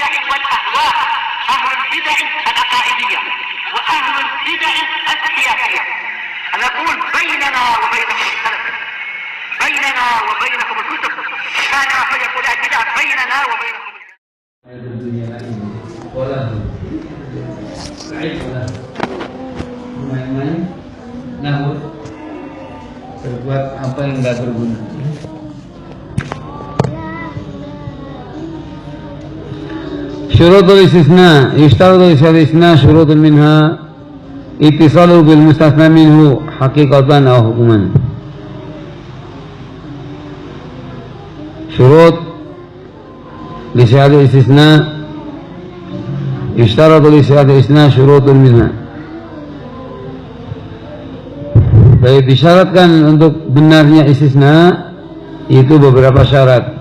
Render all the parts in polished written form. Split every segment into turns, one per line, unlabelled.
البدع والأهواء، أهل البدع العقائدية وأهل البدع السياسية. نقول بيننا وبينكم السلف، بيننا وبينكم الكتب، كان فيقول البدع بيننا وبينكم
main-main, namun berbuat apa yang tidak berguna. شروط الاستثناء يشترط الاستثناء شروط منها اتصاله بالمستثنى منه حقيقة أو حكما. شروط لصحة الاستثناء يشترط لصحة الاستثناء شروط منها. Baik, disyaratkan untuk benarnya istisna itu beberapa syarat.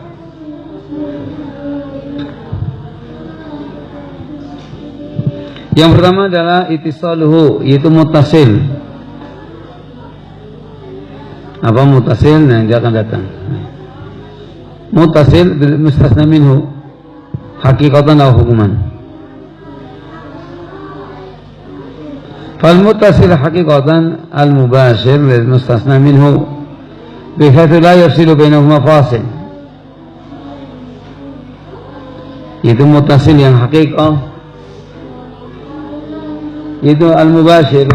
Yang pertama adalah ittisaluhu, yaitu muttasil. Apa muttasil? Nah, dia akan datang. Muttasil bil mustasna minhu haqiqatan aw hukuman. فالمتصل حقيقة المباشر للمستثنى منه بحيث لا يفصل بينهما فاصل. Itu muttasil yang haqiqah, itu al-mubashir,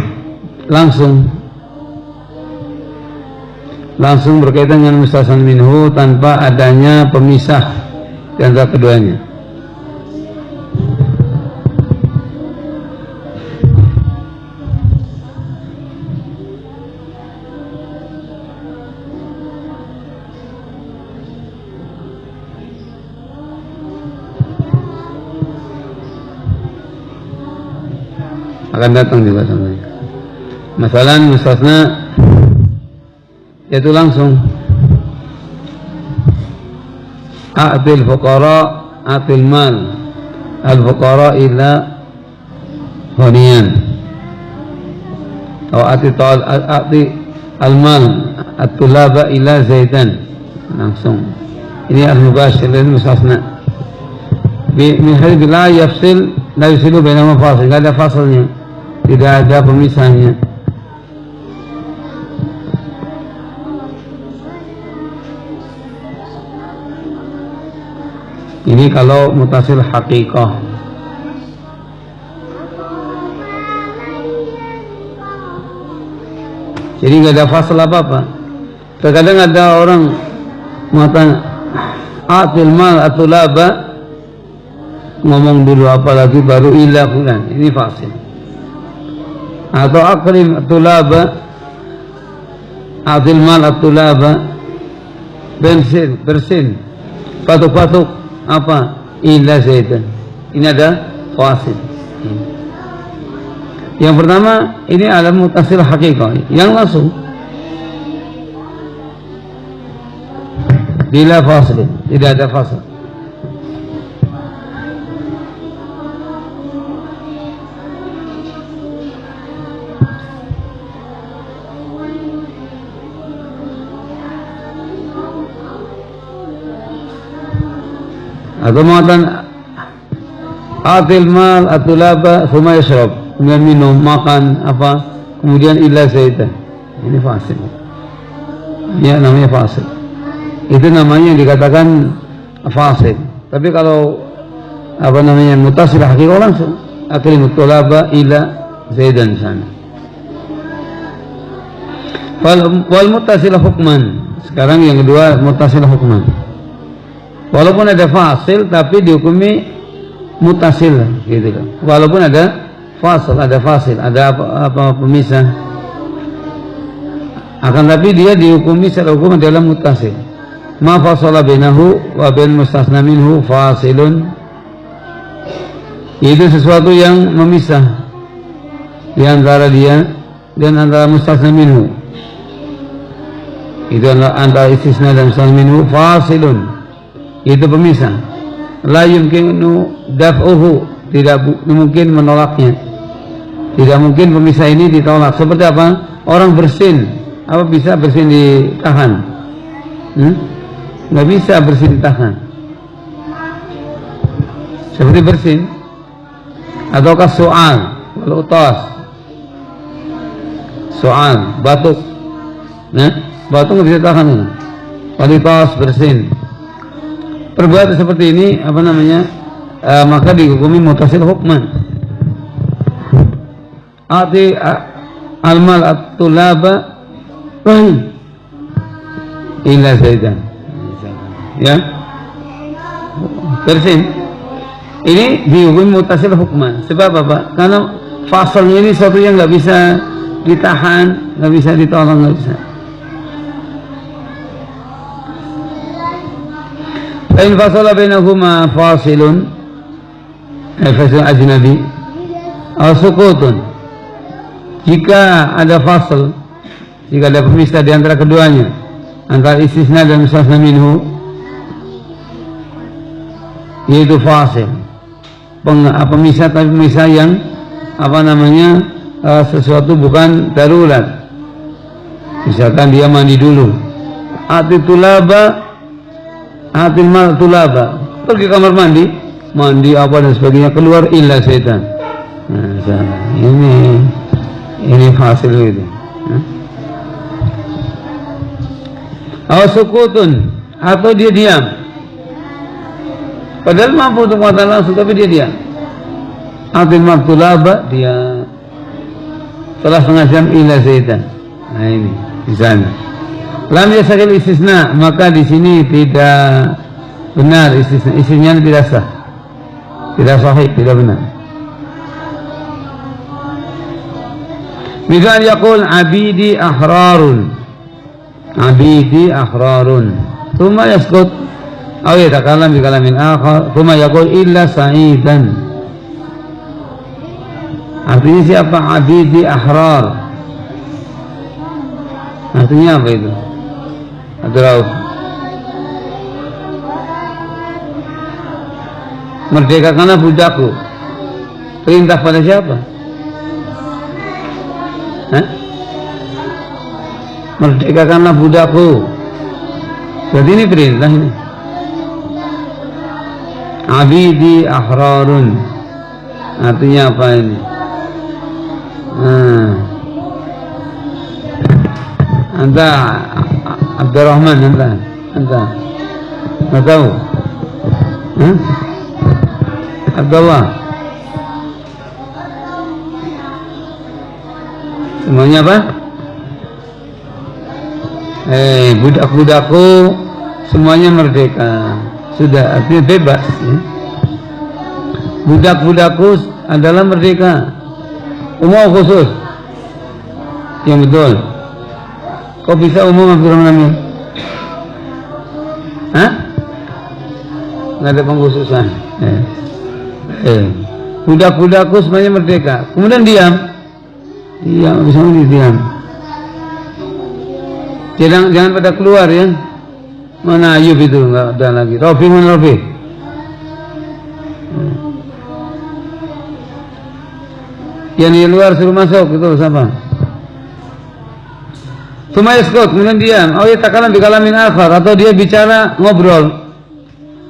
langsung berkaitan dengan mustasna minhu tanpa adanya pemisah di antara keduanya. Akan datang juga sampai. Masalah mustasna yaitu langsung a'til fuqara a'til mal al fuqara ila ghaniyan atau a'ti al mal at-tulaba ila zaidan, langsung. Ini al-mubashir dan mustasna min haythu la yafsil, la yusilu bainahuma fasil, tidak ada fasilnya, tidak ada pemisahnya. Ini kalau mutasil haqiqah. Jadi nggak ada fasal apa-apa. Terkadang ada orang mengatakan atil mal atau laba, ngomong dulu apalagi baru ila fulan, ini fasil. Atau akrim atau laba, atil mal atau laba, bersin, patuk-patuk apa ila zaidan, ini ada fasil. Yang pertama ini adalah mutasil haqiqah yang langsung bila fasil, tidak ada fasil. Atau mengatakan atil mal atulaba suma yashrab, kemudian minum, makan apa, kemudian illa zaitan, ini fasil. Ini namanya fasil. Itu namanya yang dikatakan fasil. Tapi kalau apa namanya mutasil haqiqah langsung akil mutulaba illa zaidan sana. Wal mutasil hukman. Sekarang yang kedua mutasil hukman. Walaupun ada fasil tapi dihukumi mutasil gitu kan. Walaupun ada fasil, ada apa pemisah. Akan tapi dia dihukumi secara hukum adalah mutasil. Ma fasala bainahu wa bain mustasna minhu fasilun. Itu sesuatu yang memisah di antara dia dan antara mustasna minhu. Itu antara istisna dan mustasna minhu fasilun. Itu pemisah. La yumkinu daf'uhu, tidak mungkin menolaknya. Tidak mungkin pemisah ini ditolak. Seperti apa? Orang bersin, apa bisa bersin ditahan? Nggak bisa bersin ditahan. seperti bersin ataukah soal kalau utas soal batuk, nah batuk nggak bisa tahan, kalau utas bersin perbuatan seperti ini apa namanya maka dihukumi mutasil hukman. Ati almal at-tulaba illa zaidan, ya bersin ini dihukumi mutasil hukman. Sebab apa? Karena fasalnya ini sesuatu yang nggak bisa ditahan, nggak bisa ditolong, nggak bisa. In fasala bainahuma fasilun fasil ajnabi atau sukutun, jika ada fasal, jika ada pemisah di antara keduanya, antara istisna dan mustasna minhu, yaitu fasil, pemisah tapi pemisah yang apa namanya sesuatu bukan darurat. Misalkan dia mandi dulu, atil mal tulaba, pergi kamar mandi apa dan sebagainya, keluar illa setan. Nah, ini fasil itu. Sukutun, atau dia diam, padahal mampu untuk mengatakan langsung tapi dia diam. Atil mal tulaba, dia telah setengah jam illa setan. Nah ini di sana. Lam yasakil istisna, maka di sini tidak benar istisna, istisna tidak sah, tidak sahih, tidak benar. Misal yaqul abidi ahrarun, thumma yaskut aw yatakallam bi kalamin akhar, thumma yaqul illa sa'idan. Artinya siapa abidi ahrar? Artinya apa itu? Atau merdekakanlah budakku, perintah pada siapa? Merdekakanlah budakku, jadi ini perintah ini. Abidi ahrarun, artinya apa ini? Anta Abdurrahman, anta nggak tahu? Abdullah, semuanya apa? Budak-budakku semuanya merdeka, sudah, artinya bebas, ya. Budak-budakku adalah merdeka, umum khusus, yang betul. Kok bisa umum Abdurrahman Amir? Nggak ada pengkhususan. Budak-budakku semuanya merdeka, kemudian diam, bisa diam. Jangan pada keluar ya. Mana Ayub itu nggak ada lagi. Rofi mana Rofi? Yang di luar suruh masuk itu siapa? Cuma iskut, kemudian diam. Oh ya takalan di kalamin akhar, atau dia bicara ngobrol.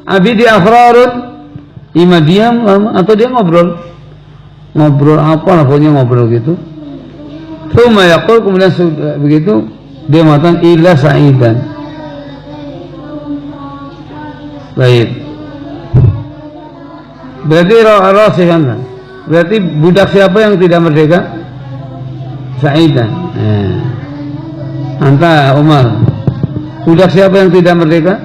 Abidi akhrarun, ima diam atau dia ngobrol. Ngobrol apa lah pokoknya ngobrol gitu. Cuma yaqul, kemudian begitu dia mengatakan illa sa'idan. Baik. Berarti rasihan. Berarti budak siapa yang tidak merdeka? Sa'idan. Anta Umar, budak siapa yang tidak merdeka?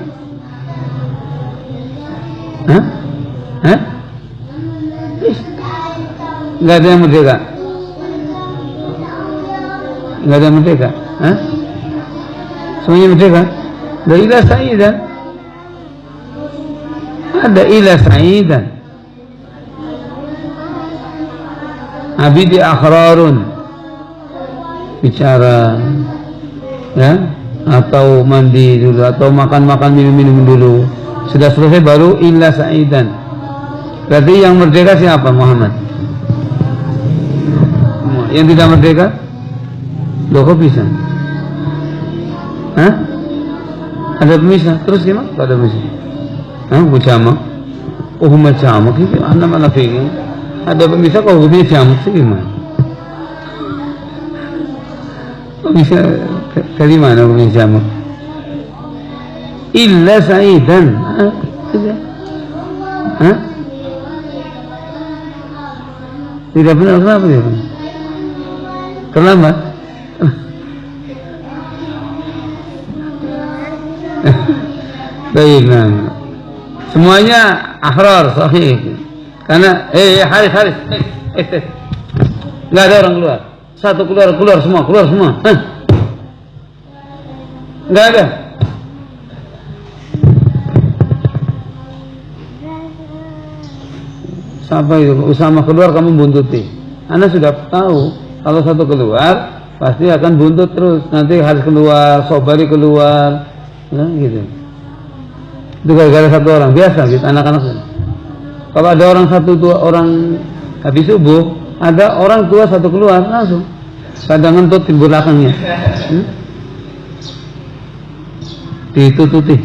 Nggak ada yang merdeka. Nggak ada yang merdeka. Semuanya merdeka. Ada ila sa'idan. Ada ila sa'idan. Abidi akhrarun, bicara, ya, atau mandi dulu, atau makan minum dulu. Sudah selesai baru illa sa'idan. Berarti yang merdeka siapa? Muhammad. Yang tidak merdeka? Loh kok bisa? Ada pemisah. Terus gimana? Ada pemisah. Mujama. hukumnya camuk itu anda malah bingung. Ada pemisah kok hukumnya camuk sih gimana? Bisa dari mana hukumnya camuk? Illa sa'idan. Hah? Tidak benar kenapa ya? Terlambat. Baik, nah. Semuanya ahrar sahih. Karena Haris. Enggak ada orang keluar. Satu keluar semua. Enggak ada. Siapa itu? Usama keluar kamu buntuti. Anda sudah tahu kalau satu keluar pasti akan buntut terus. Nanti Haris keluar, Sobari keluar, nah gitu. Itu gara-gara satu orang biasa gitu anak-anak. Kalau ada orang satu dua orang habis subuh, ada orang tua satu keluar langsung. Kadang ngentut di belakangnya. Ditututi.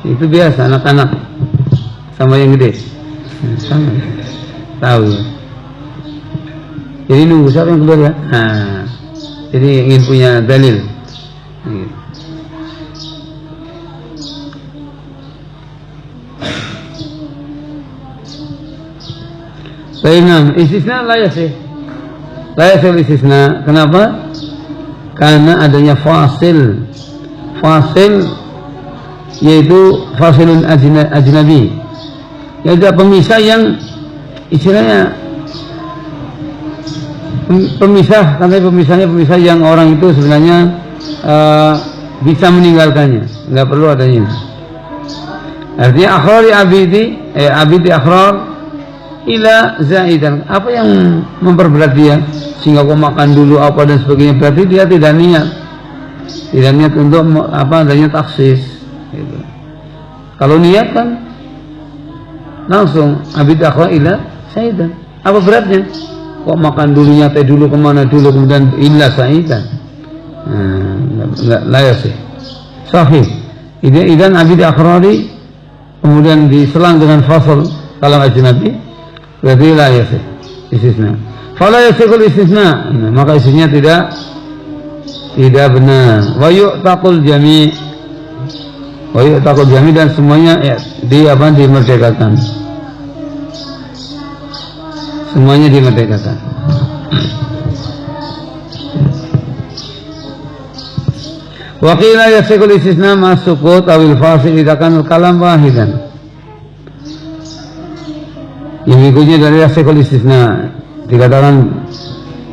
Itu biasa anak-anak sama yang gede. Sama. Tahu. Jadi nunggu siapa yang keluar ya? Nah, jadi ingin punya dalil. Gitu. Baiklah, istisna layak sih. Layak istisna. Kenapa? Karena adanya fasil yaitu fasilun ajnabi. Yaitu pemisah yang istilahnya pemisah, tapi pemisah yang orang itu sebenarnya bisa meninggalkannya, nggak perlu adanya. Artinya akhrari abidi akhrar ila zaidan, apa yang memperberat dia sehingga kau makan dulu apa dan sebagainya, berarti dia tidak niat untuk apa adanya taksis gitu. Kalau niat kan langsung abid akhra ila zaidan, apa beratnya kok makan dulunya teh dulu kemana dulu kemudian illa zaidan, nggak layak sih. Sahih idan abid akhrari kemudian diselang dengan fasal kalam ajnabi, berarti la yasih istisna. Fala yasihul istisna, maka istisna tidak benar. Wa yu'taqul jami' dan semuanya dimerdekakan. Semuanya dimerdekakan. Wa qila yasihul istisna ma sukut awil fasil idza kana kalam wahidan. Yang berikutnya dari asyikul istisna dikatakan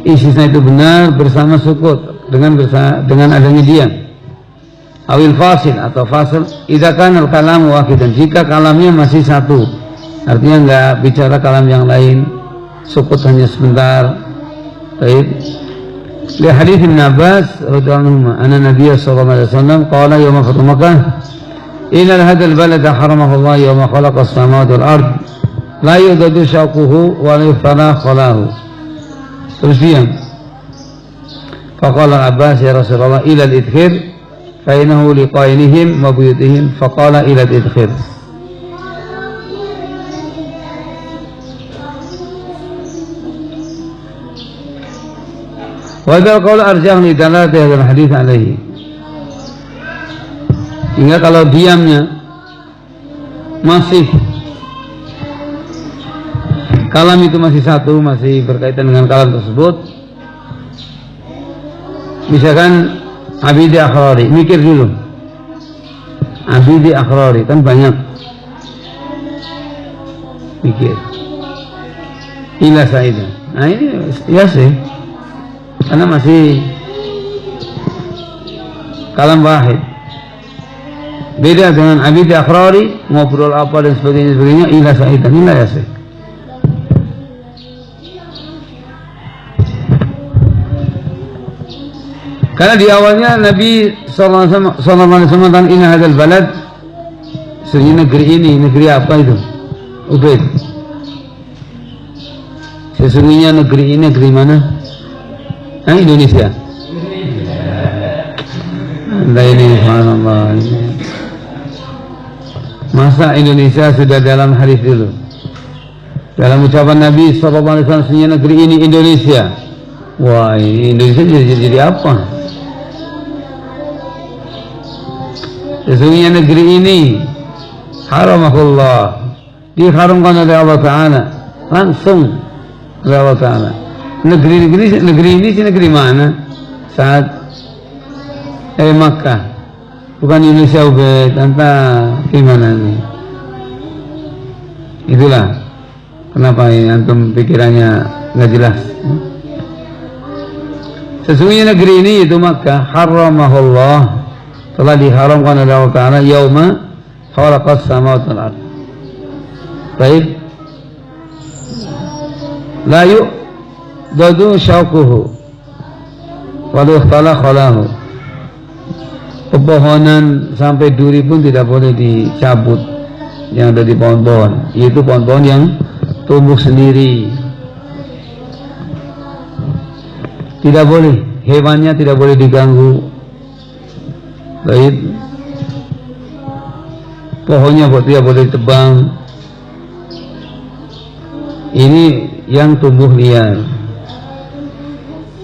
istisna itu benar bersama sukut dengan adanya diam. Awil fasil atau fasil idza kana al-kalam wahidan, jika kalamnya masih satu, artinya enggak bicara kalam yang lain, sukut hanya sebentar. Baik. Li hadits Ibn Abbas radhiyallahu anhu anna Nabiy sallallahu alaihi wasallam qala yawma fathu Makkah inna hadzal balada haramahu Allah yawma khalaqa as-samawati wal ard la yudadu syaquhu wa la yufana khalahu. Terus diam. Faqala Abbas ya Rasulullah ila al-idkhir fa innahu liqainihim wa buyutihim, faqala ila al-idkhir. Wa dzal qaul arjah li dalalati hadzal hadits alaihi. Hingga kalau diamnya masih kalam itu masih satu, masih berkaitan dengan kalam tersebut, misalkan abidi akhrari, mikir dulu abidi akhrari kan banyak, mikir ila saidah. Nah ini ya sih, karena masih kalam wahid. Beda dengan abidi akhrari, ngobrol apa dan sebagainya ila saidah, ini ya sih. Karena di awalnya Nabi sallallahu alaihi wasallam inna hadzal balad, sesungguhnya negeri ini, negeri apa itu? Ubaid. Sesungguhnya negeri ini negeri mana? Indonesia. Anda ini subhanallah. Masa Indonesia sudah dalam hadis dulu. Dalam ucapan Nabi SAW, sesungguhnya negeri ini Indonesia. Wah, ini Indonesia jadi apa? Sesungguhnya negeri ini haramahullah, diharamkan oleh Allah Ta'ala, langsung oleh Allah Ta'ala. Negeri ini negeri mana? Saat Makkah, bukan Indonesia ubed, entah gimana ini. Itulah kenapa ini antum pikirannya nggak jelas. Sesungguhnya negeri ini itu Makkah, haramahullah, telah diharamkan oleh Allah Ta'ala yauma khalaqas samawati wal ardh. Baik, la yu'dadu syauquhu wa la ikhtala khalahu. Pepohonan sampai duri pun tidak boleh dicabut yang ada di pohon-pohon, yaitu pohon-pohon yang tumbuh sendiri. Tidak boleh, hewannya tidak boleh diganggu. Baik, pohonnya tidak boleh ditebang. Ini yang tumbuh liar.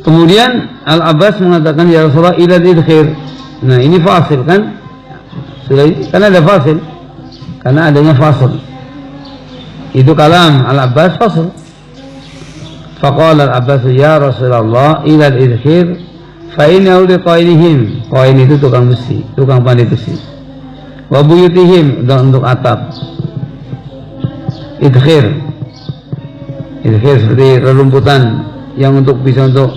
Kemudian Al-Abbas mengatakan, ya Rasulullah, ilal idkhir. Nah, ini fasil kan? Sudah, karena ada fasil, karena adanya fasil. Itu kalam Al-Abbas fasil. Faqala Al-Abbas, ya Rasulullah, ilal idkhir fa innahu liqainihim. Qain itu tukang besi, tukang pandai besi. Wa buyutihim, untuk atap. Idkhir seperti rerumputan yang bisa untuk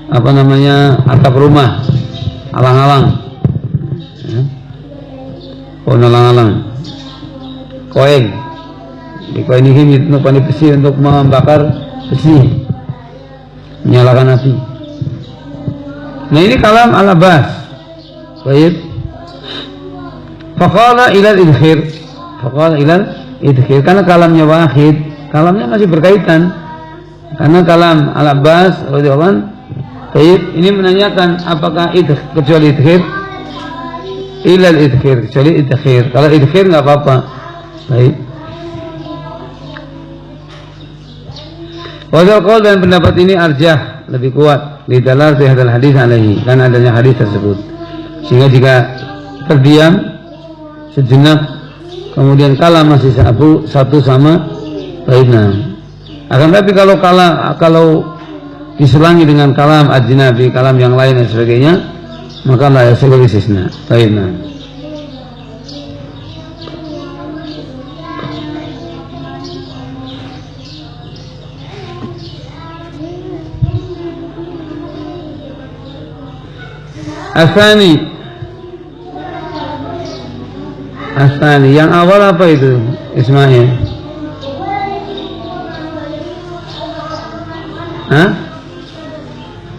apa namanya, atap rumah, alang-alang. Pohon alang-alang. Koin. Di koin ini untuk pandai besi, untuk membakar besi, menyalakan api. Nah, ini kalam Al-Abbas. Baik. Faqala ilal idkhir. Faqala ilal idkhir, karena kalamnya wahid, kalamnya masih berkaitan. Karena kalam Al-Abbas radhiyallahu anhu, baik, ini menanyakan apakah kecuali idkhir? Ilal idkhir, kecuali idkhir. Kalau idkhir enggak apa-apa. Baik. Wajah qaul, dan pendapat ini arjah, lebih kuat, di dalam hadal hadis alaihi, karena adanya hadis tersebut. Sehingga jika terdiam sejenak, kemudian kalam masih satu sama baiknya. Akan tapi kalau diselangi dengan kalam ajnabi, kalam yang lain dan sebagainya, maka la yasul istisna. Baiknya. Asani, yang awal apa itu Ismail?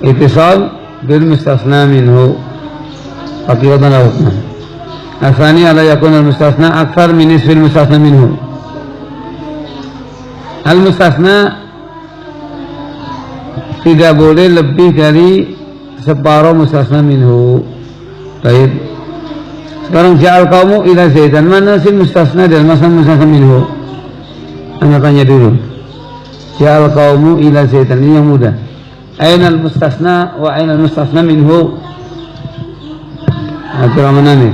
Ittisal bil mustasna minhu haqiqatan aw hukman. Asani ala yakun al mustasna akthar min nisfil mustasna minhu. Al mustasna tidak boleh lebih dari separuh mustasna minhu. Baik. Sekarang ja'al qaumu ila zaidan, mana sih mustasna dan mustasna minhu? Anda tanya dulu. Ja'al qaumu ila zaidan, ini yang mudah. Aina al-mustasna wa aina al-mustasna minhu? Apa mana nih?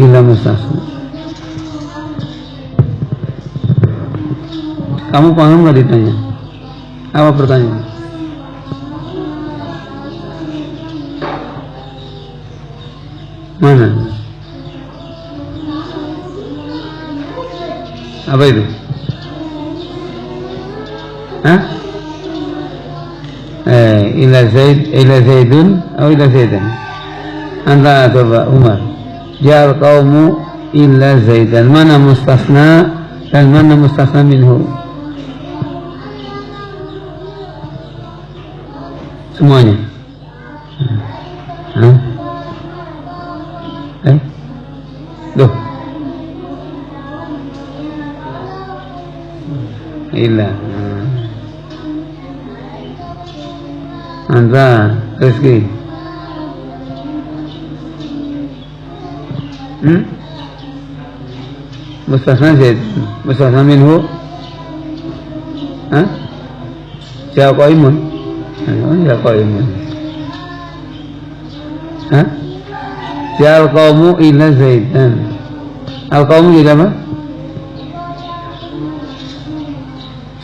Ila mustasna. Kamu paham nggak ditanya? Apa pertanyaan? Mana? Apa itu? Ila Zaidun atau ila Zaidan? Anta coba Umar. Ja'al qaumu illa Zaidan. Mana mustasna dan mana mustasna minhu? Semuanya. Loh. Illa. Anda Rizki. Mustasna Zaidun. Mustasna minhu. Siapa qaimun? Ya qaimun. Ja'al qaumu ila Zaidan. Al-qaumu jadi apa?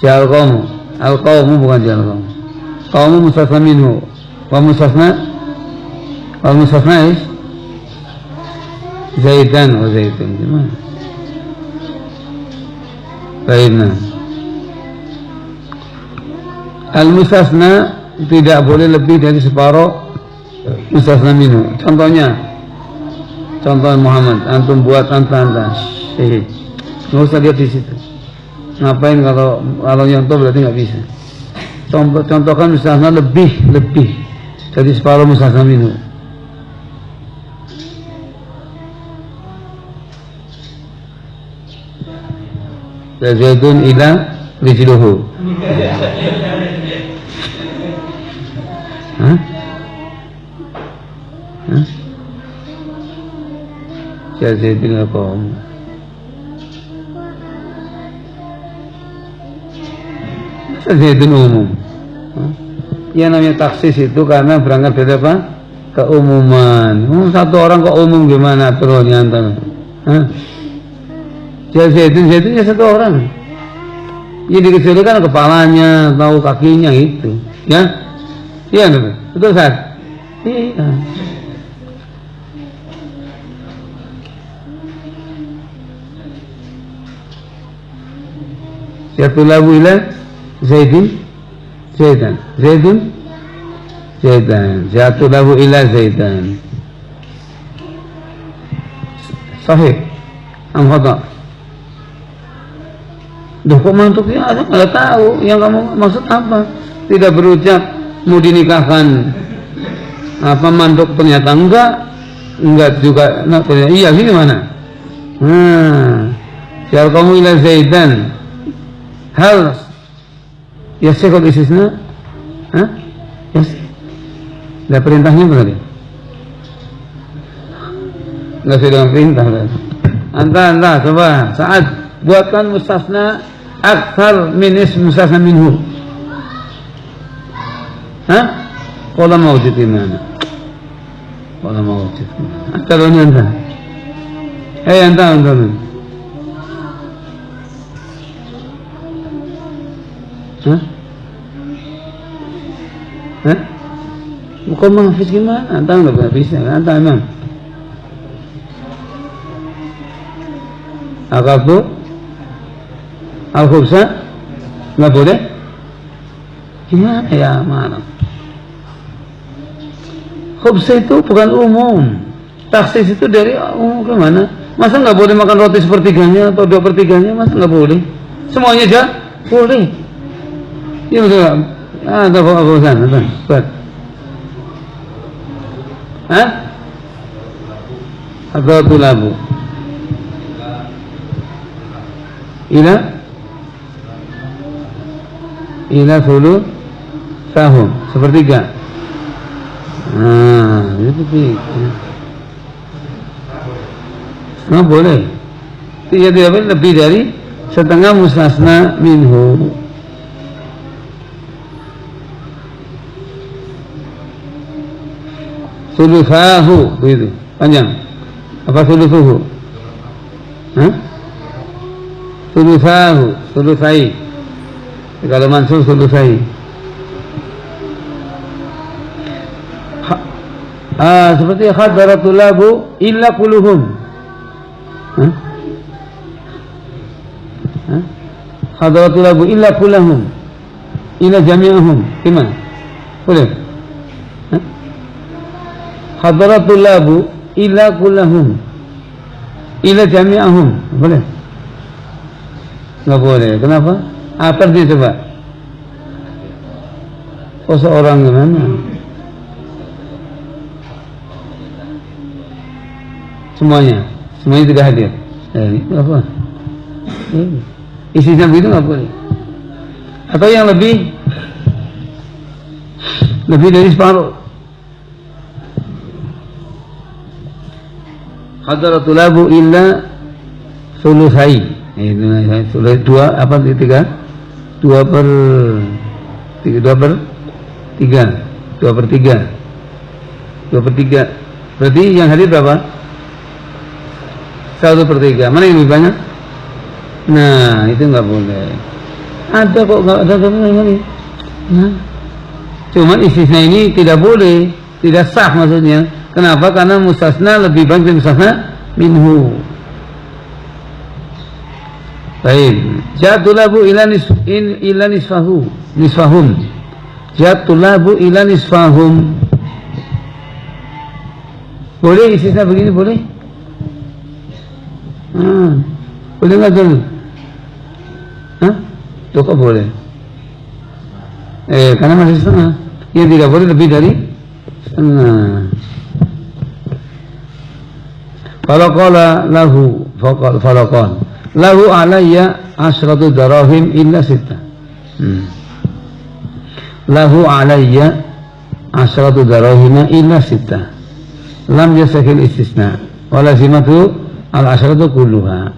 Ja'al qaumu. Al-qaumu bukan ja'al qaumu. Qaumu mustasna minhu. Wa mustasna is Zaidan wa Zaidun. Gimana? Baiknya. Al-mustasna tidak boleh lebih dari separuh mustasna minhu. Contoh Muhammad, antum buat anta syahid. Nggak usah lihat di situ. Ngapain kalau yang itu berarti nggak bisa. Contohkan mustasna lebih dari separuh mustasna minhu. Zaidun ila rijluhu. Zaidun al-qaum. Zaidun umum. Yang namanya taksis itu karena berangkat dari apa? Keumuman. Satu orang kok umum gimana turunnya antara? Zaidun ya satu orang. Yang dikecilkan kepalanya atau kakinya itu, ya? Iya betul Ustaz? Iya. Yatulabu ila Zaidan. Yatulabu ila Zaidan. Sahih. Am khata? Duh kok mantuknya ada nggak tahu yang kamu maksud apa? Tidak berucap mau dinikahkan apa mantuk ternyata enggak juga iya sini mana? Sial kamu ila Zaidan hal yasikul istisna? Yes. Ada perintahnya berarti? Enggak sedang perintah berarti. Anta coba saat buatkan mustasna akthar min ism mustasna minhu. Qala mawjud di mana? Qala mawjud. Akalun anta. Anta. Bukan menghafis gimana? Anta enggak bisa. Anta emang. Akabu al-khubsa nggak boleh? Gimana ya mana? Khubsa itu bukan umum. Taksis itu dari umum kemana? Masa nggak boleh makan roti sepertiganya atau 2/3? Masa nggak boleh? Semuanya aja boleh. Iya betul. Ada apa-apa sana? Buat. Atau tulabu. Ila sulu tahun sepertiga. Itu nggak boleh. Tidak boleh lebih dari setengah mustasna minhu. Sulusahu begitu panjang. Apa sulusuhu? Sulusai. Kalau mansur sulusai. Seperti hadaratul labu illa kuluhum. Hadaratul labu illa kulahum. Illa jami'ahum. Gimana? Boleh? Hadaratul labu illa kulahum. Illa jami'ahum. Boleh? Nggak boleh. Kenapa? Apa dia coba? Seorang gimana? Semuanya tidak hadir. Itu apa? Isinya begitu nggak boleh. Atau yang lebih dari separuh. hadaratul labu illa sulusai. Itu dua apa tiga? Dua per tiga. Berarti yang hadir berapa? 1/3. Mana yang lebih banyak? Nah, itu nggak boleh. Ada kok nggak ada ini. Nah, cuman istisna ini tidak boleh, tidak sah maksudnya. Kenapa? Karena mustasna lebih banyak dari mustasna minhu. Baik. Jatulabu ila nisfahum. Jatulabu ila nisfahum. Boleh istisna begini boleh? Boleh nggak tuh? Tuh kok boleh? Karena masih setengah. Yang tidak boleh lebih dari setengah. Falaqala lahu falaqan lahu alayya 10 darahim illa 6. Lahu alayya 10 darahim illa 6. Lam yasakil istisna walazimatu al-asyratu kulluha.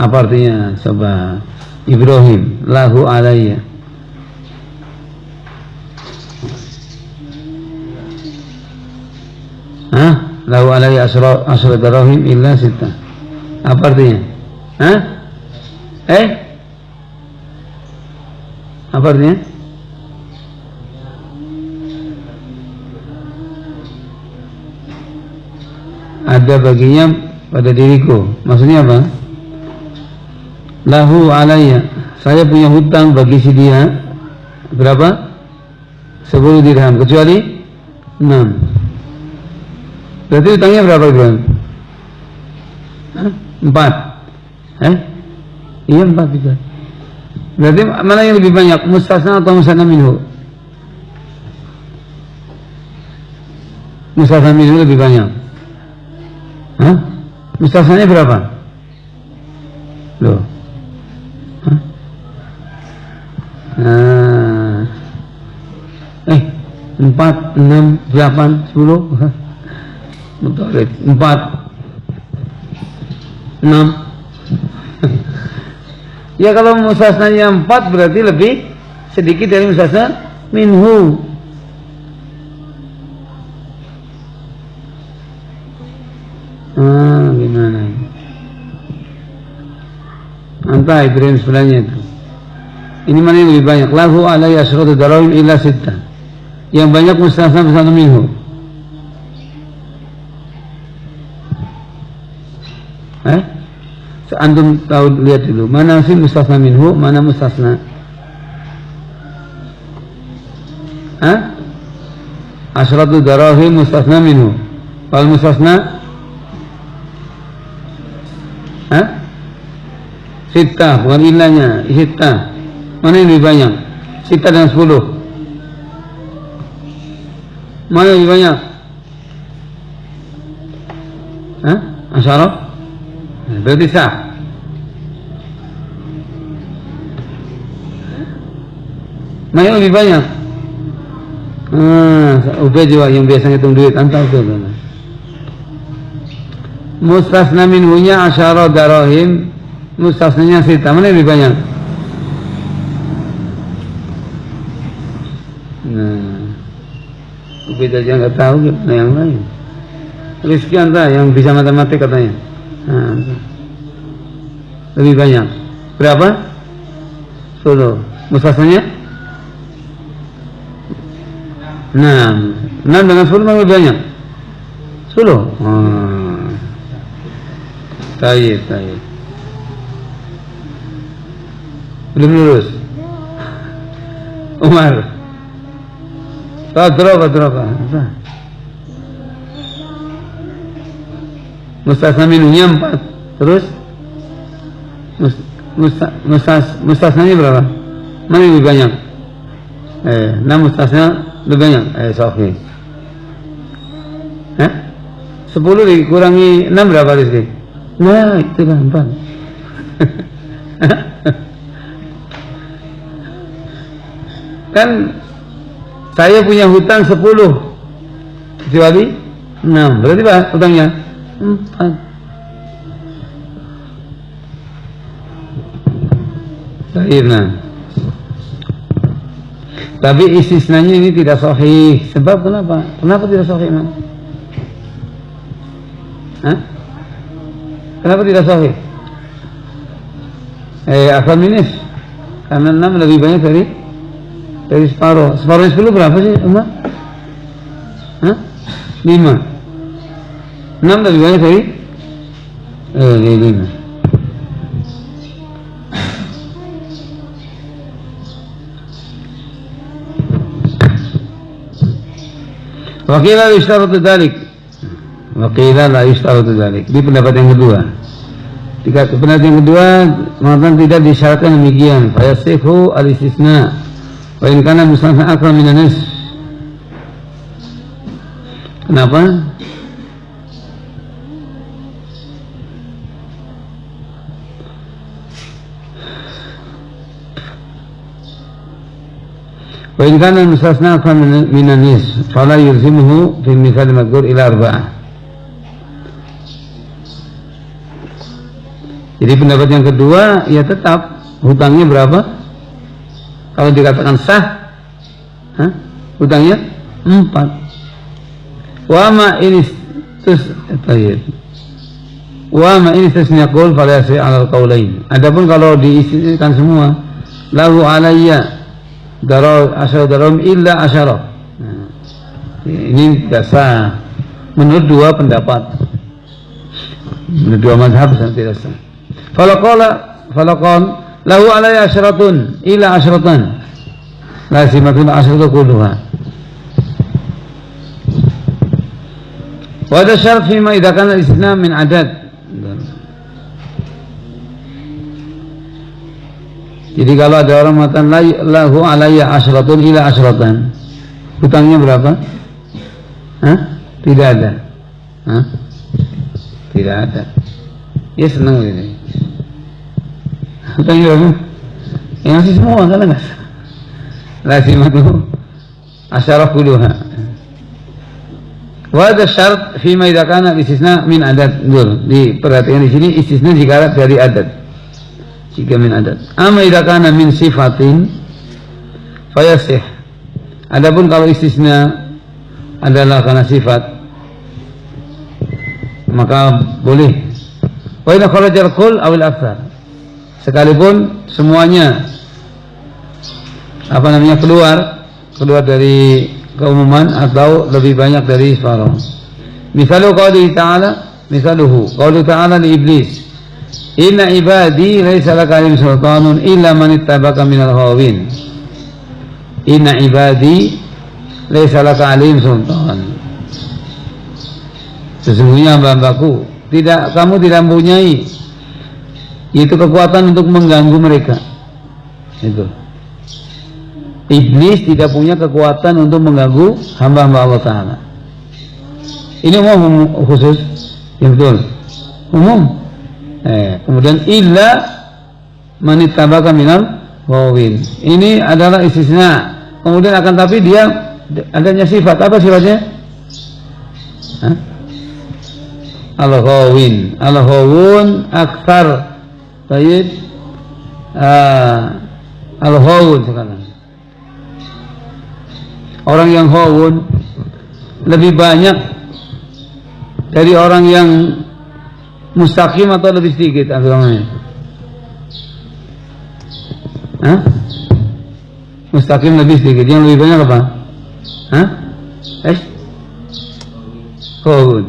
Apa artinya? Coba Ibrahim lahu alayya. Lahu alayya 10 darahim illa 6. Apa artinya? Apa artinya? Ada baginya pada diriku. Maksudnya apa? Lahu alayya, saya punya hutang bagi si dia berapa? 10 dirham kecuali 6. Berarti hutangnya berapa Ibrahim? 4. Iya 4 juga. Berarti mana yang lebih banyak? Mustasna atau mustasna minhu? Mustasna minhu lebih banyak. Mustasnanya berapa? Loh. 4, 6, 8, 10. Mutawalid 4, 6. Ya kalau mustasnanya 4 berarti lebih sedikit dari mustasna minhu. Gimana? Entah Ibrahim sebelahnya itu. Ini mana yang lebih banyak? Lahu alayya 10 darahim illa 6. Yang banyak mustasna minhu. Antum tahu, lihat dulu mana sih mustasna minhu, mana mustasna. 10 darahim mustasna minhu. Kalau mustasna Sita, bukan ilahnya, sita. Mana yang lebih banyak? Sita dan 10. Mana yang lebih banyak? Asyarah? Berarti sah. Mana yang lebih banyak? Udah juga yang biasanya hitung duit, antara itu. Mustasna minhunya 10 darahim, mustasnanya sita. Mana yang lebih banyak? Beda aja nggak tahu gimana yang lain. Rizki anda yang bisa matematik katanya. Lebih banyak. Berapa? 10. Mustasnanya? 6. 6 dengan 10 lebih banyak. 10. Tayyib. Belum lurus. Umar. Berapa? Mustasna minhunya 4. Terus mustasnanya berapa? Mana yang lebih banyak? 6 mustasna lebih banyak. Sofi. 10 dikurangi 6 berapa Rizki? Nah, itu gampang. Kan saya punya hutang 10 kecuali 6. Berarti Pak hutangnya Baik, nah. Tapi istisnanya ini tidak sahih. Sebab kenapa? Kenapa tidak sahih, man? Hah? Kenapa tidak sahih? Asal minus. Karena 6 lebih banyak dari separuh. Separuh 10 berapa sih, Umar? Hah? 5. 6 lebih banyak dari 5. Waqila la yushtaratu dzalik. Waqila la yushtaratu dzalik. Di pendapat yang kedua. Pendapat yang kedua mengatakan tidak disyaratkan demikian. Fa yasihu al-istisna. Wa in kana musannafan akthar min an-nas. Kenapa? وإن كان المستثنى أكثر من النصف فلا يلزمه في المثال المذكور إلى 4. Jadi pendapat yang kedua, ya tetap hutangnya berapa? Kalau dikatakan sah, hutangnya 4. Wa ma ini tasniyaqul fala yasih 'ala al-qaulain. Adapun kalau diistilahkan semua, lahu alayya darom illa asyarah. Ini tidak sah menurut dua pendapat, menurut dua mazhab tidak sah. Falaqan lahu alayya asyaratun illa asyratan lazimatun asyratu kulluha. Wa hadha syart fima idza kana al-istisna min adad. Jadi kalau ada orang mengatakan lahu alayya asratun ila asratan, hutangnya berapa? Tidak ada. Tidak ada. Ya senang ini. Hutangnya berapa? Ya masih semua kan enggak? Lazimatu asyarah kulluha. Wa hadha syart fi ma idza kana istisna min adad. Diperhatikan di sini istisna jika dari adad. Jika min adat. Amma idza kana min sifatin fayasih. Adapun kalau istisna adalah karena sifat, maka boleh. Wa idza kharaja al-kull aw al-aktsar. Sekalipun semuanya keluar dari keumuman atau lebih banyak dari separuh. Misaluhu qauluhu ta'ala li iblis, inna ibadi laysa laka alayhim sultanun illa man ittabaka minal ghawin. Inna ibadi laysa laka alayhim sultan. Sesungguhnya hamba-hambaku kamu tidak mempunyai itu kekuatan untuk mengganggu mereka. Itu. Iblis tidak punya kekuatan untuk mengganggu hamba-hamba Allah Ta'ala. Ini umum khusus? Ya betul. Umum. Kemudian illa manittabaka minal ghawin. Ini adalah istisna. Kemudian akan tapi dia adanya sifat. Apa sifatnya? Al-ghawin. Al-ghawun akthar. Baik. Al-ghawun sekarang. Orang yang ghawun lebih banyak dari orang yang mustaqim atau lebih sedikit agamanya? Mustaqim lebih sedikit. Yang lebih banyak apa? Ghawun.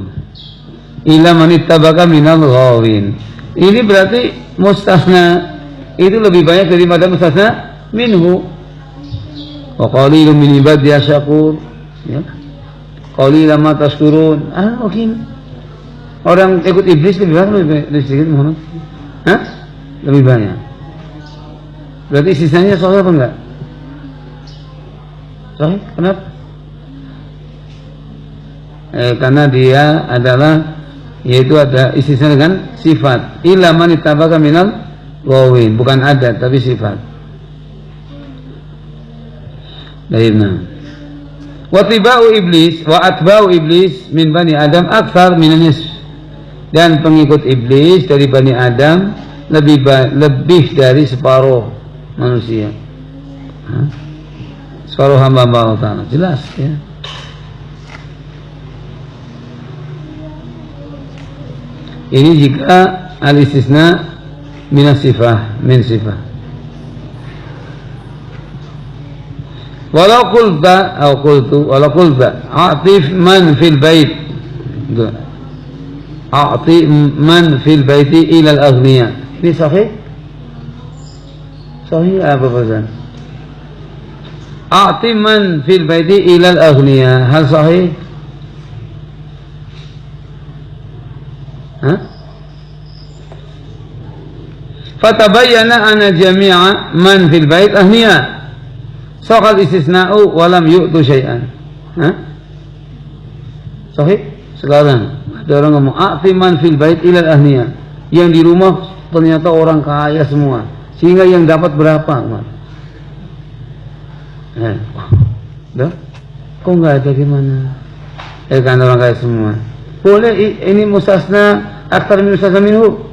Illa man ittabaka minal ghawin. Ini berarti mustasna itu lebih banyak daripada mustasna minhu. Wa qalilun min ibadiy syakur. Ya. Qalilan ma tashkurun. Mungkin orang ikut iblis lebih banyak lebih sedikit Muhammad? Lebih banyak. Berarti sisanya sahih apa enggak? Sahih? Kenapa? Karena dia adalah, yaitu ada istisna dengan sifat. Illa man ittabaka minal ghawin, bukan adat tapi sifat. Baiklah. Wa tibau iblis wa atba'u iblis min bani Adam akthar min an-nisf. dan pengikut iblis dari Bani Adam lebih dari separuh manusia. Separuh hamba-hamba Allah Ta'ala. Jelas ya. Ini jika al-istisna minas sifah, min sifah. Walau qulta atau qultu walau qulta a'tif man fil bait. A'ti man fil baiti ila al-aghniya. Ini sahih? Sahih apa Fazan? A'ti man fil baiti ila al-aghniya. Hal sahih? Fatabayyana anna jami'a man fil bait ahniya. Saqal istisna'u wa lam yu'tu syai'an. Sahih? Sekarang ada orang ngomong a'ti man fil bait ila ahniya. Yang di rumah ternyata orang kaya semua. Sehingga yang dapat berapa? Dah? Kok enggak ada gimana? Kan orang kaya semua. Boleh ini mustasna aktar min mustasna minhu.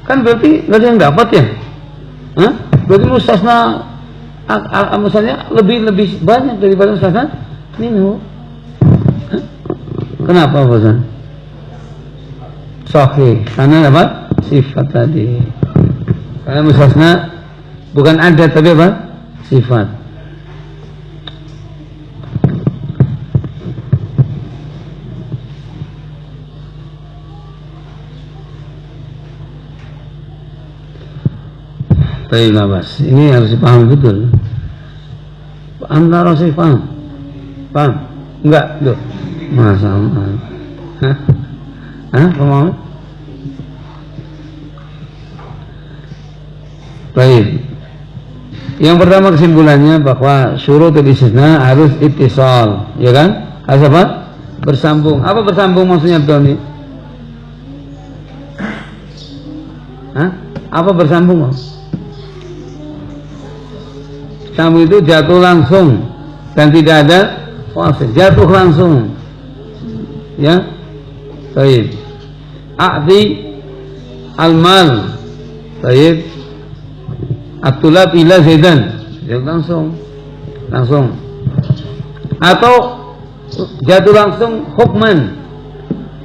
Kan berarti nggak ada yang dapat ya? Berarti mustasna mustasna lebih banyak daripada mustasna minhu. Kenapa Fazan? Sahih, karena dapat sifat tadi. Karena mustasna bukan ada tapi apa? Sifat. Baik Mas, ini harus dipahami betul. Anda harus paham. Paham? Enggak, tuh. Masa Allah. Paham? Baik. Yang pertama kesimpulannya bahwa syurutul istisna harus ittisal, ya kan? Harus apa? Bersambung. Apa bersambung maksudnya Tony? Apa bersambung? Sambung itu jatuh langsung dan tidak ada fasil, jatuh langsung. Ya. Baik. A'ti al-mal. Baik. At-tulab ila Zaidan. Jatuh langsung. Atau jatuh langsung hukman.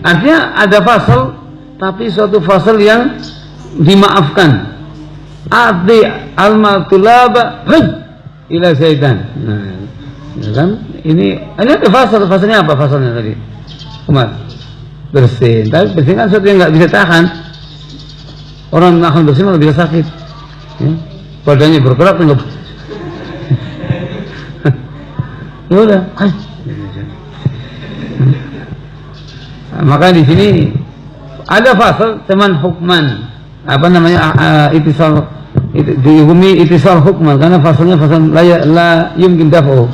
Artinya ada fasal tapi suatu fasal yang dimaafkan. A'ti al-mal tulab ila Zaidan. Nah, ya kan? Ini ada fasalnya apa fasalnya tadi? Umar bersin. Tapi bersin kan sesuatu yang nggak bisa tahan. Orang nahan bersin malah bisa sakit. Ya? Badannya bergerak nggak. Ya udah. Maka di sini ada fasal teman hukman. Apa namanya? Ittisal dihukumi ittisal hukman karena fasalnya fasal la yumkin daf'u.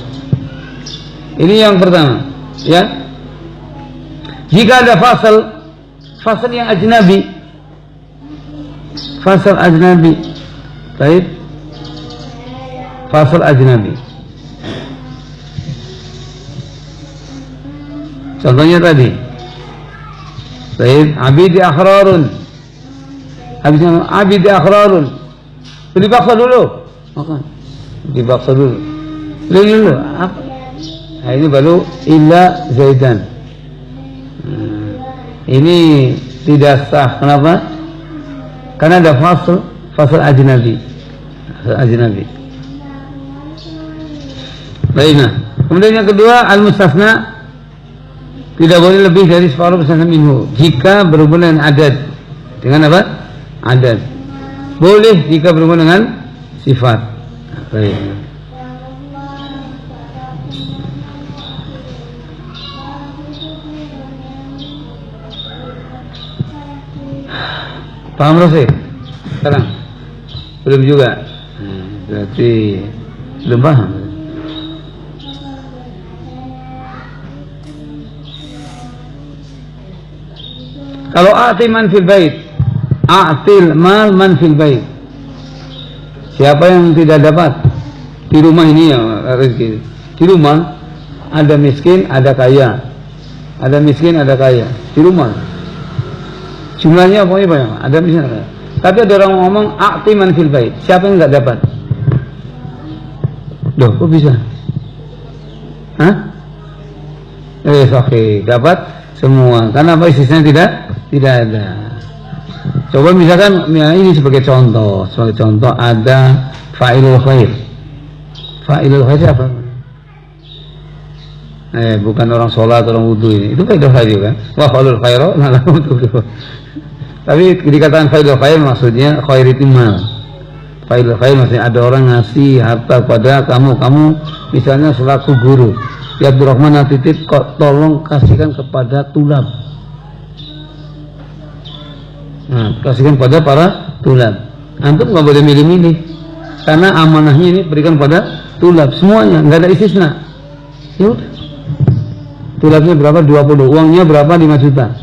Ini yang pertama, ya. Jika ada fasal yang ajnabi, fasal ajnabi, baik, fasal ajnabi. Contohnya tadi, baik, abidi akhrarun, habisnya abidi akhrarun. Dipaksa dulu, makan. Dipaksa dulu. Dulu apa? Nah, ini baru illa Zaidan. Ini tidak sah. Kenapa? Karena ada fasal ajnabi. Ajnabi. Baik, nah. Kemudian yang kedua al-mustasna tidak boleh lebih dari separuh mustasna minhu jika berhubungan dengan adad. Dengan apa? Adad. Boleh jika berhubungan dengan sifat. Baik. Paham Rasul? Sekarang belum juga. Berarti belum paham. Kalau a'ti man fil bait, a'til mal man fil bait. Siapa yang tidak dapat di rumah ini ya rezeki. Di rumah ada miskin, ada kaya. ada miskin, ada kaya di rumah. Jumlahnya pokoknya banyak, ada miskin, ada kaya. Tapi ada orang ngomong a'ti man fil bait. Siapa yang nggak dapat? Loh, kok bisa? Hah? Oke, dapat semua. Karena apa? Istisna tidak ada. Coba misalkan ini sebagai contoh ada fa'ilul khair. Fa'ilul khair siapa? Bukan orang sholat, orang wudu ini. Itu fa'ilul khair juga. Wa fa'ilul khairu malah wudu. Tapi dikatakan fa'ilul khair maksudnya khair itu mal. Fa'ilul khair maksudnya ada orang ngasih harta pada kamu misalnya selaku guru. Ya Abdurrahman titip tolong kasihkan kepada tulab. Nah, kasihkan pada para tulab. Antum nggak boleh milih-milih karena amanahnya ini berikan pada tulab semuanya, nggak ada istisna. Yuk, tulabnya berapa? 20, uangnya berapa? 5 juta.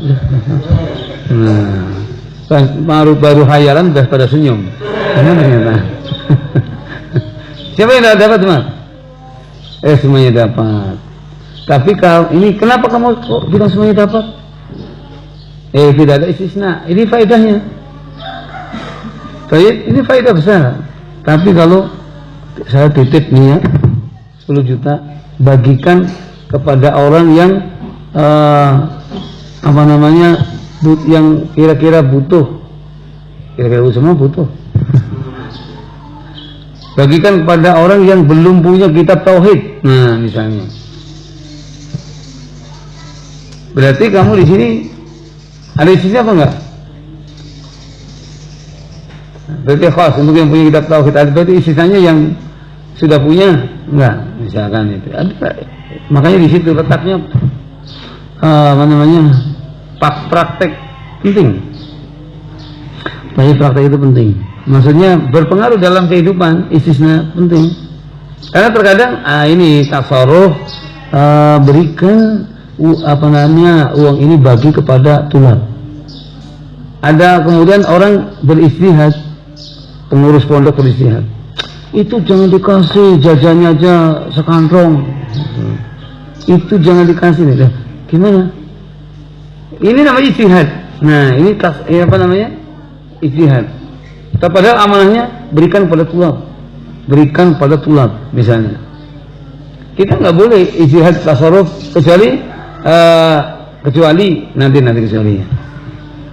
Nah, baru hayalan udah pada senyum. Gimana ternyata? Siapa yang tidak dapat teman? Semuanya dapat. Tapi kalau ini kenapa kamu kok bilang semuanya dapat? Tidak ada istisna. Ini faedahnya. Baik, ini faedah besar. Tapi kalau saya titip nih ya 10 juta, bagikan kepada orang yang yang kira-kira butuh. Kira-kira semua butuh. Bagikan kepada orang yang belum punya kitab tauhid. Nah, misalnya. Berarti kamu di sini ada istisna apa enggak? Berarti khas untuk yang punya kitab tauhid. Berarti istisnanya yang sudah punya enggak? Misalkan itu. Makanya di situ letaknya praktek penting. Tapi praktek itu penting. Maksudnya berpengaruh dalam kehidupan, istisna penting. Karena terkadang ini tasarruf berikan uang ini bagi kepada tulab. Ada kemudian orang beristihad, pengurus pondok beristihad. Itu jangan dikasih, jajannya aja sekantong. Itu jangan dikasih nih. Gimana? Ini namanya istihad. Nah, ini apa namanya? Istihad. Padahal amanahnya berikan pada tulab, berikan pada tulab misalnya. Kita nggak boleh ijtihad tasarruf kecuali nanti kecualinya.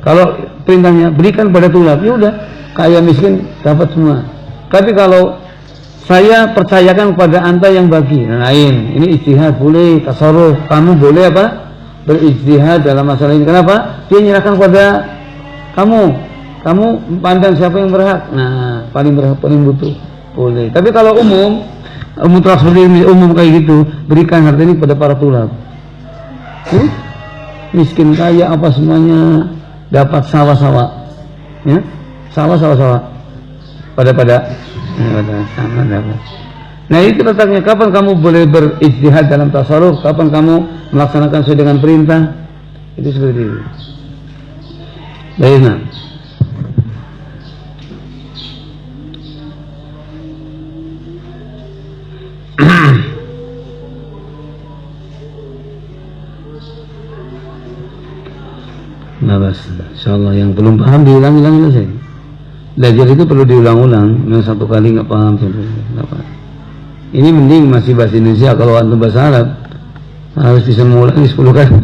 Kalau perintahnya berikan pada tulab, ya udah, kaya miskin dapat semua. Tapi kalau saya percayakan kepada anta yang bagi, lain. Ini ijtihad boleh, tasarruf kamu boleh apa? Berijtihad dalam masalah ini. Kenapa? Dia menyerahkan kepada kamu. Kamu pandang siapa yang berhak? Nah, paling berhak, paling butuh, boleh. Tapi kalau umum transfer umum kayak gitu, berikan harta ini pada para tulab. Miskin kaya apa semuanya dapat sawah-sawah, ya, sawah-sawah. Pada sama dapat. Nah, itu letaknya. Kapan kamu boleh berijtihad dalam tasarruf? Kapan kamu melaksanakan sesuai dengan perintah? Itu seperti itu. Baik, nah. Insyaallah yang belum paham diulang-ulang saja. Belajar itu perlu diulang-ulang. Yang satu kali nggak paham ini mending masih bahasa Indonesia. Kalau antum bahasa Arab harus bisa mengulangi 10 kali.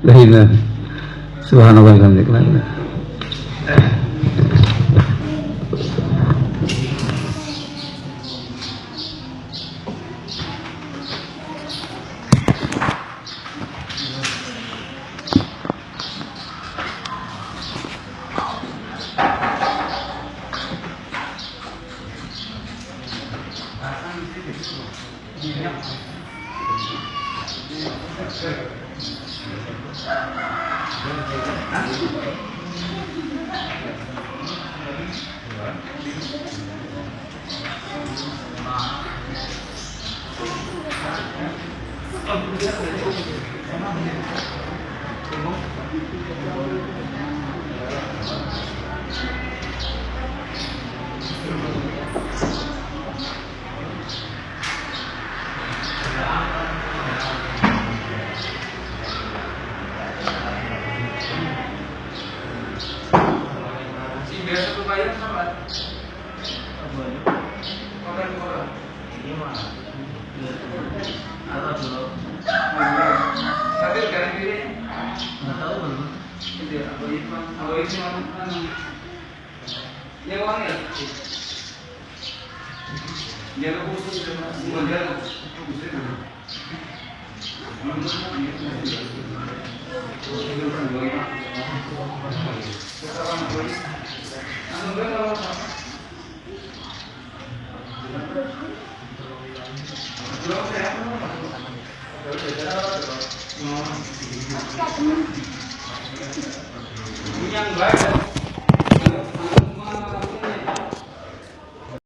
La ilaha subhanallah wa bihamdihi.
Yang baik